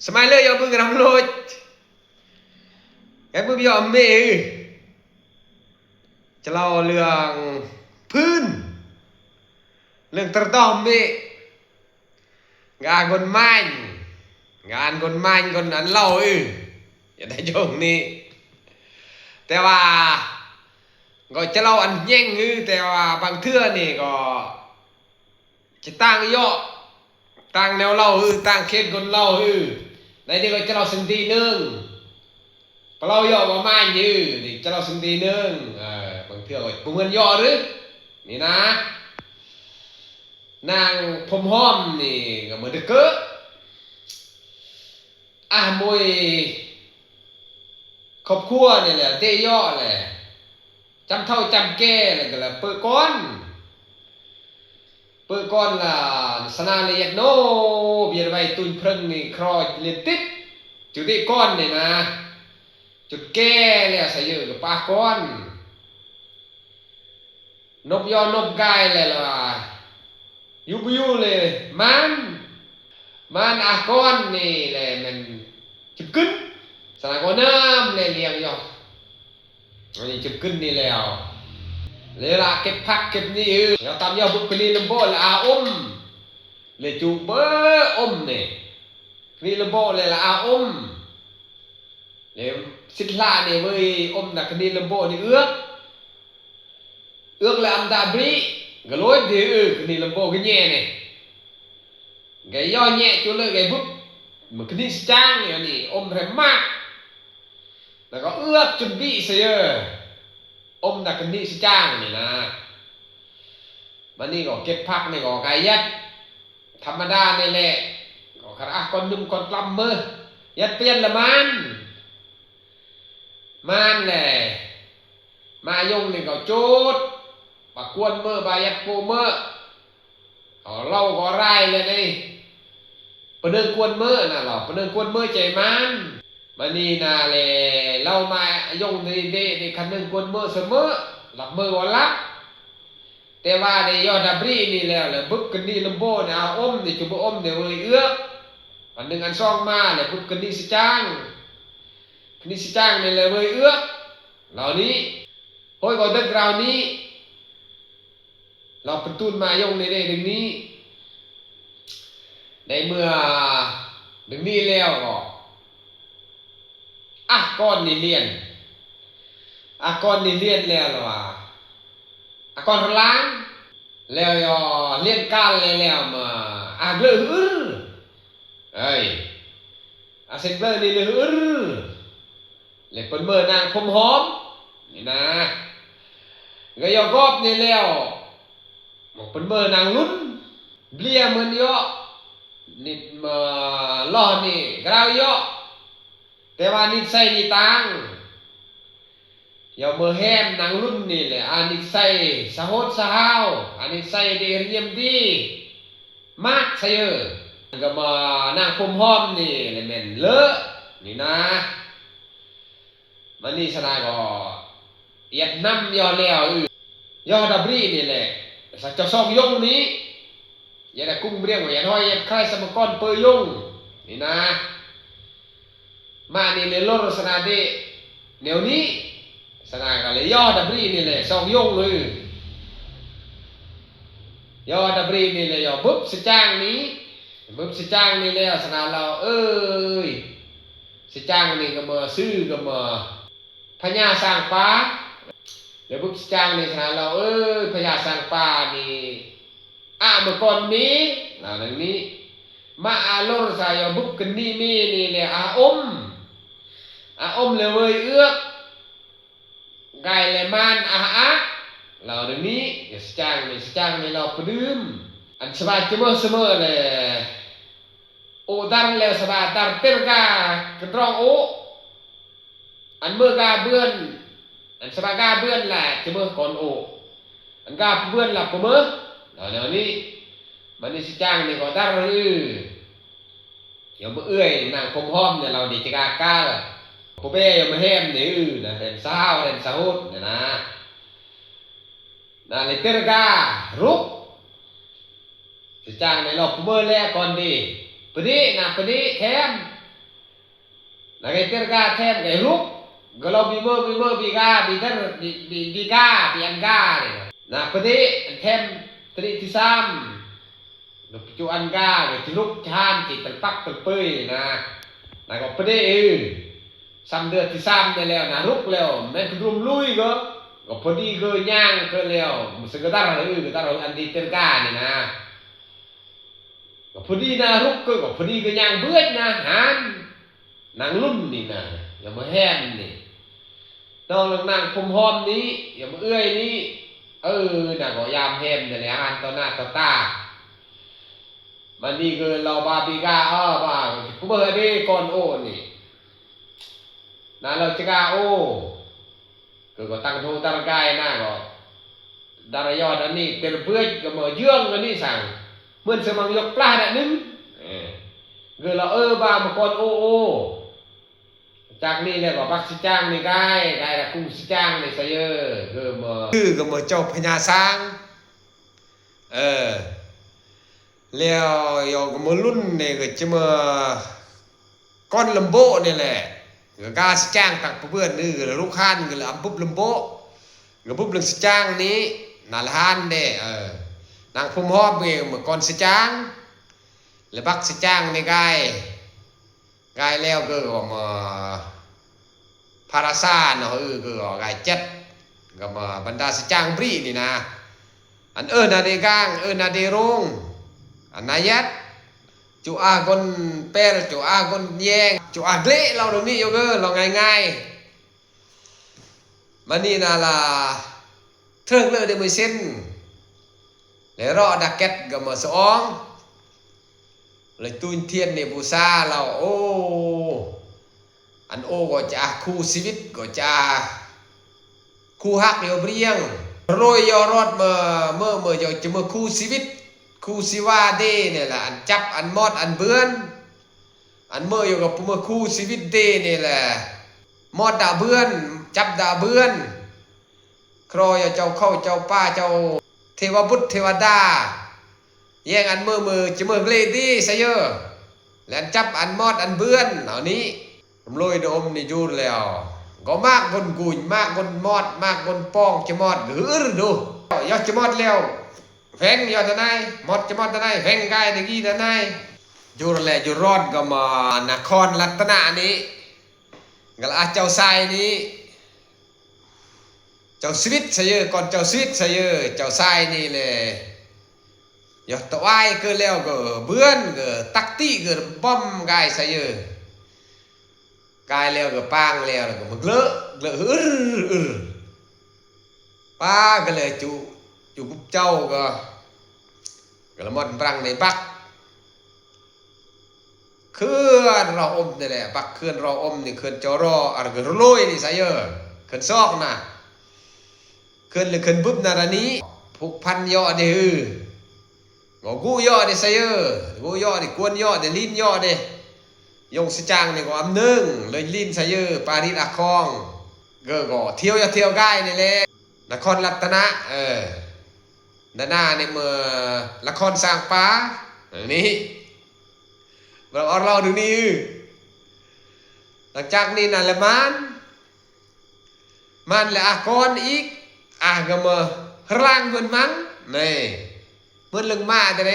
สมัยเลยเอามือกระทำโลดไอ้มือยอมเมย์จะเล่าเรื่องพื้นเรื่องตรตอมเมงานคนไม้งานคนไม้คนนั้นเล่าอย่าได้โยงนี้แต่ว่าก็จะเล่าอันแย่งแต่ว่าบางเทื่อนี่ก็จะตั้งย่อตั้งแนวเล่าตั้งเคสคนเล่าในนี้ก็จะเล่าสิ่งดีหนึ่งพอเราย่อประมาณนี้ดิจะเล่าสิ่งดีหนึ่งบางเทื่อก็ผมเงินย่อหรือนี่นะนางพมห้อมนี่ก็เหมือนเด็กเก้อมวยครอบครัวนี่แหละเตย่อแหละจำเท่าจำแก่อะไรกันละเปิดก้อนlàสนาเลียดโนเบียร์ไว้ตุนพรึงนี่ครอยเลียนติดจุดที่ก้อนนี่นะจุดแก่เลยใส่เยอะกับปาก้อนนบยอนบกายเลยล่ะยูเลยมันอาก้อนนี่เลยมันจุดขึ้นสนามก้อนน้ำเลยเรียงยออันนี้จุดขึ้นนี่แล้วเลยละเก็บพักเก็บนี่เราตามยอบุกนี่ลำโบละอาเลยจูเบอเนี่ยนี่ลำโบเลยละอาเลยสิทธาเนี่ยเว้ยนักนี่ลำโบนี่เอื้อกละอัมดาบรีก็ลอยดีนี่ลำโบก็แย่เนี่ยไงย่อแย่จุเลยไงบุ๊บมันก็นี่จ้างเนี่ยนี่แรงมากแล้วก็เอื้อกจุดบีเสียนักนี่จ้างนี่นะมันนี่ก็เก็บพักนี่ก็ไก่ยัดธรรมดานี่แหละก็คราคนนุ่มคนกล้ำมือยัดเปลี่ยนละมันแหละมายงนี่ก็จุดปากวนมือบายัดปูมือเล่าก็ไร่เลยนี่ประเดินกวนมือน่ะหรอประเดินกวนมือใจมันนี่น่ะเลยเล่ามายงในคันนึงกวนมือเสมอหลับมือวันละแต่ว่าในยอดดับรีนี่แล้วเลยบึกกันนี่ลำโบเนี่ยเอานี่จุบเนี่ยเว้ยอันหนึ่งอันซองมาเลยบึกกันนี่สิจ้างนี่เลยเว้ยเหล่านี้โอ้ยก่อนเด็กเรานี้เราเป็นตูนมายงในดึงนี้ในเมื่อดึงนี้แล้วก็ก้อนนี่เลียนแล้วหรอวะก้อนล้างแล้วเลียนก้านแล้วมาเลือเอ้ยเซ็นเบอร์นี่เลือเลยเป็นเบอร์นางพมหอมนี่นะก็ยอกอบนี่แล้วเป็นเบอร์นางลุ้นเบี้ยมันเยอะนิดมาล่อนี่กล้าวเยอะแต่ว่านิดใส่นิตังอย่าเมื่อแฮมนางรุ่นนี่แหละอันนี้ใส่สะโหดสะฮาวอันนี้ใส่ดีเรียมดีมากใส่ก็มานางพมหอมนี่เลยแม่นเลอะนี่นะมันนี่ชนะก็เอียดน้ำยอแล้วยอดับรีนี่แหละสักจะซองยงนี้อย่าได้กุ้งเรียงว่าอย่าน้อยอย่าใครสมก้อนเปยยงนี่นะมานี่เลยลดสนาเดเดี๋ยวนี้สนาก็เลยยอดับรีนี่แหละซองยงเลยยอดับรีนี่เลยยอบุ๊บสิจ้างนี้แล้วสนาเราสิจ้างนี่ก็มาซื้อก็มาพญาสร้างป่าเดี๋ยวปุ๊บจ้างในสถานเราพญาสร้างป่านี่เมื่อก่อนนี้นั่นนี้มาลงสายบุกกันนี่มีนี่เลยอมเลยเว้ยไก่เลยมันเราเดี๋ยวนี้สจ้างในเราประดืมอันสบายเสมอเลยดังแล้วสบายดังเติร์กากระรองอันเมื่อกาเบื้อนอันสบายกาเบื้อนแหละจะเมื่อก่อนอันกาเบื้อนหลับก็เมื่อเดี๋ยวนี้มันนี่สิจ้างนี่ก็ได้เดี๋ยวเอื้อยนางพมหอมเนี่ยเราดีจะกาล่ะพ่อแม่ยังมาแฮมนี่นะเห็นสาวเห็นสาวเนี่ยนะเลยเตอร์การุกสิจ้างในรอบเมื่อแรกก่อนดีปะดิแถม là cái tiết ga thêm cái lúc kalau biga bigar biga bianga này nah pedi thêm tadi tisam chu anga cái lúc chan chỉ telpak telpui nah có pedi sam đưa tisam này leo nah lúc leo men kedrum lui go có pedi go nhang ke leo sekedar kita anti tiết ga này nah có pedi nah lúc có pedi go nhang bước nah han nangลุ่นนี่นะอย่ามาแห้มนี่ต้องนางพมหอมนี้อย่ามาเอื้อยนี้น่ะก็ยามแห้มนี่แหละอันต่อหน้าต่อตามันนี่คือเราบาบิกาบ้ากูเบอร์ดีก่อนโอ้นี่นะเราจะกาโอ้ก็ตั้งทูตั้งกายนะก็ดารยอดอันนี้เต็มเพื่อก็มาเยื่องอันนี้สั่งเหมือนสมังยกปลาได้นึงคือเราบ้ามาก่อนโอ้จากนี้เลยก็บักสิจ้างนี่กายละกุ้งสิจ้างนี่ซะเยอะก็มาเจ้าพญาช้างแล้วยอก็มารุ่นนี่ก็จะมาก้อนลำโบนี่แหละก็กาสิจ้างตักเพื่อนนี่ก็ลูกค้านก็เลยอัมปุ๊บลำโบก็ปุ๊บลำสิจ้างนี้นาลานเด้นางพมหอมเองมาก่อนสิจ้างแล้วบักสิจ้างนี่กายแล้วก็มาพาราซาเนาะก็กายเจ็ดก็มาบรรดาสิจ้างบรีนี่นะอันนาเดกางนาเดรงอันนายัดจูอากอนเปลจูอากอนแยงจูอาเกลเราตรงนี้โยเกอเราง่ายมันนี่น่าละเทิงเลยเดมือเส้นแล้วรอดักเก็ตก็มาสองเลยตุนเทียนเนี่ยบูซาเราอันก็จะคู่ชีวิตก็จะคู่ฮักเรียวเรียงโรยยอรอดเมื่อจะมาคู่ชีวิตคู่ชีวาเดเนี่ยแหละอันจับอันมอดอันเบือนอันเมื่ออยู่กับเมื่อคู่ชีวิตเดเนี่ยแหละมอดดาเบือนจับดาเบือนครอยเจ้าเข้าเจ้าป้าเจ้าเทวบุตรเทวดาแย่งอันมือจะมือเลดี้ซะเยอะแล้วจับอันมอดอันเบือนเหล่านี้ผมลอยโดมนี่ยูนแล้วก็มากคนกุยมากคนมอดมากคนป้องจะมอดหรือดูยอดจะมอดแล้วแฟงยอดทนายมอดจะมอดทนายแฟงกายตะกี้ทนายยูนแหละยูรอดก็มานครรัตนานี้ก็อาเจ้าทรายนี้เจ้าสวิตซะเยอะก่อนเจ้าสวิตซะเยอะเจ้าทรายนี่เลยยอดตัวไอ้ก็แล้วก็เบื้อนก็ตักตี้ก็ป้อมกายซะเยอะกายแล้วก็ปางแล้วก็มันเลอะป้าก็เลยจูกุบเจ้าก็ละมดรังในบักเคลื่อนเราอมนี่แหละบักเคลื่อนเราอมนี่เคลื่อนจอรออะไรก็ลุยนี่ซะเยอะเคลื่อนซอกนะเคลื่อนหรือเคลื่อนปุ๊บนารานี้ผูกพันย่อเดือกูย่อเดซเยอร์กูย่อเดกวนย่อเดลินย่อเดยงสิจางเนี่ยก็อันนึงเลยลินซเยอร์ปารีสอาคองก็เที่ยวง่ายนี่แหละนครรัตนะด้านหน้าในเมื่อละครสร้างป้านี่เราดูนี่หลังจากนี้นั่นแหละมันและอากรอีกก็มาร่างเงินมันนี่เมื่อลึงมาแต่ไหน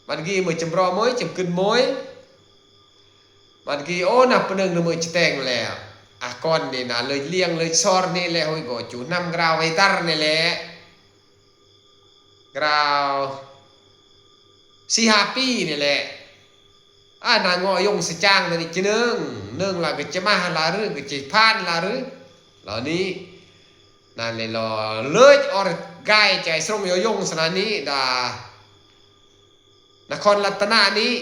มันกี่มือจำรอมวยจำขึ้นมวยมันกี่นับเป็นหนึ่งมือจะแต่งแล้วก่อนนี่นะเลยเลี้ยงเลยซอร์นี่แหละโอ้ยก็จูนำกราวไว้ตร์นี่แหละกราว4-5 ปีนี่แหละนางงอยงสจ้างนี่จะนึ่งละก็จะมาลาหรือก็จะพานลาหรือเหล่านี้นั่นเลยเลยออร์กายใจสมยงสนานี้นครรัตนานี้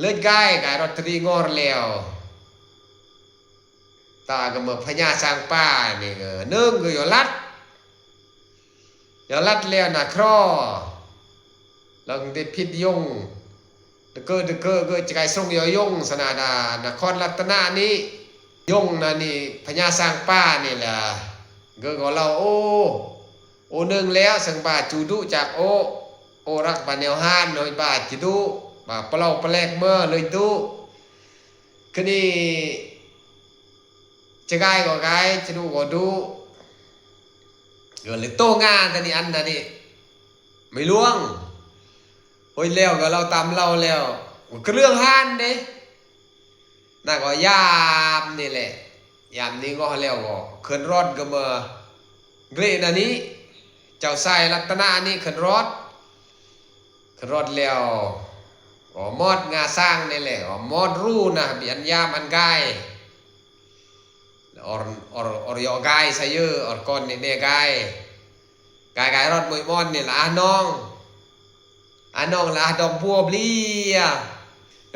เลือดกายรถตรีงอร์แล้วตาก็มาพญาสร้างป้านี่ก็นึ่งก็ยอลัดแล้วนะครอแล้วได้พิษยงเด็กใจสมยงสนาดานครรัตนานี้ยงนั่นนี่พญาสร้างป้านี่แหละก็เรานึงแล้วสังบาจูดุจากรักบาเนวฮานหน่อยบาจูดุบาเปล่าแปลกเมื่อเลยดุ cái đi chơi gai có gai chơi đu có đu rồi lấy tô nga ta đi ăn ta đi mấy luông hồi leo cái lau tắm lau leo cái lương han đấy là có yamนี่แหละยามนี้ก็แล้วก็ขึ้นรถก็มาเกรดอันนี้เจ้าชายรัตนานี่ขึ้นรถแล้วก็มอดงาสร้างนี่แหละก็มอดรู้นะบีอันยามอันกายor yo gai sa ye or conนี่เนี่ยgaiรถมวยมอนนี่ละน้องละดอกบัวบลี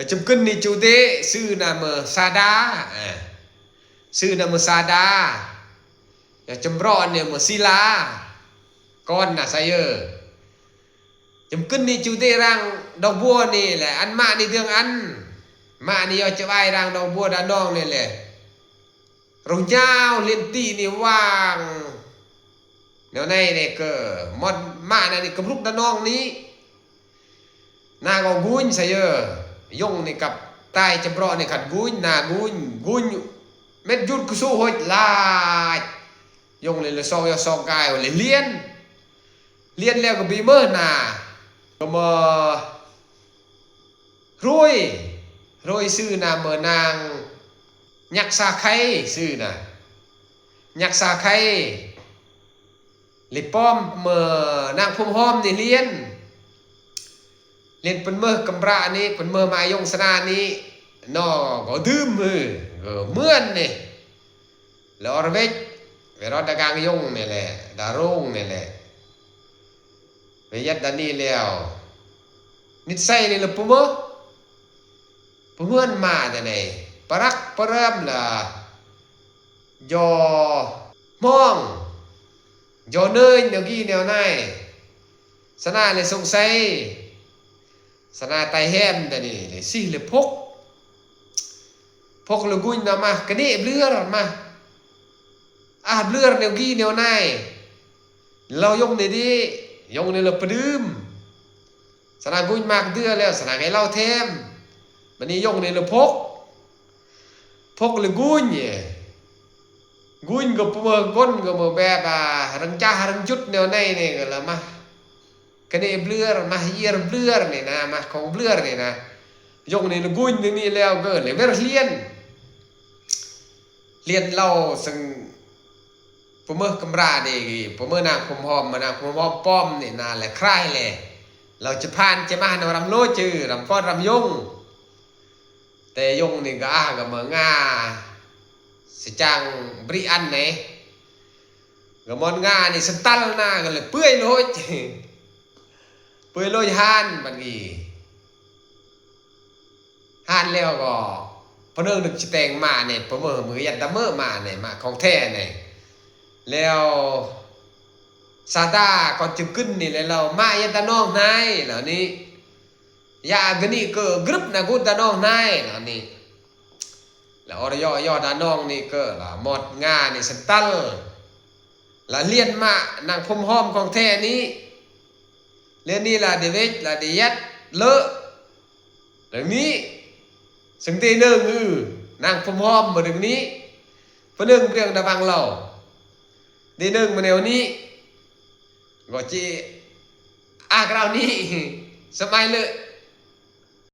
chấm kinh ni chú tế sư nam sa đa sư nam sa đa chấm ron ni mà sila con là say chấm kinh ni chú tế rang đau bua ni là ăn mạ ni thương ăn mạ ni cho ai rang đau bua đá nong này là rồng nhau liên tị ni vàng nếu này này cờ mọt mạ này cầm lúc đá nong ní na có gun say yong niกับใต้จำรอนี่ขัดกุญนากุญเม็ดยุดกุสู้หดลายยงเลยซองยอซองกายเลยเลียนแล้วก็บีเมอร์นาก็มารวยซื้อนาเมื่อนางยักษ์ซาไข่ซื้อนะยักษ์ซาไข่ลิป้อมเมื่อนางพุ่มหอมนี่เลียนเป็นเมื่อกำรานี้เป็นเมื่อมายงสนานี้นอก็ดื้มมือก็เมื่อนนี่แล้วอรเวกเวลาดากางยงนี่แหละดารุ่งนี่แหละไปยัดดานี่แล้วนิสัยนี่ละปุ่มเมื่อนมาแต่ไหนปรักปรามล่ะยอมองยอเนยแนวกี้แนวไหนสนาเลยสงสัยสนาไตแฮมแต่นี่เลยสิเลยพกเลยกุญนะมากระเดบเลือดมาเลือดแนวกี้แนวไหนเรายงในดียงในเราประดืมสนากุญมากเดือแล้วสนาไงเราเทมมันนี่ยงในเราพกเลยกุญก็เมื่อก้นก็เมื่อแบบรังจ้ารังจุดแนวไหนเนี่ยก็ละมาcái này blur mà hier blur này nè mà không blur này nè dùng này nó gun như này leo cơ để biết liên lâu sừngผมเมื่อกำราดีผมเมื่อนางผมหอมมานางผมหอมป้อมนี่นาแหละใครเลยเราจะพานจะมาเรารำโลจือรำก้อนรำยงแต่ยงนี่ก็กับเมืองาสิจังบริอันเนี่ยกับมอนงานี่สตัลนาก็เลยเปื่อยโลยฮานบัดนี้ฮานแล้วก็พอเนื่องนึกจะแต่งมาเนี่ยพอมือยันตะเมื่อมาเนี่ยมาของแท้เนี่ยแล้วซาดาก่อนจะขึ้นนี่เลยเรามายันตะน้องนายเหล่านี้ยากันนี่ก็กรึบนะกูตะน้องนายเหล่านี้แล้วอรยอตะน้องนี่ก็ละหมดงานี่สันตัลละเลียนมานางพมหอมของแท้นี้เรื่องนี้là để viết là để dắt lỡ đừng ní sừng tê nương nàng phom hom mà đừng ní phân nương riêng đã vang lẩu đi nương mà nếu ní gọi chị cái nào ní sớm ai lỡ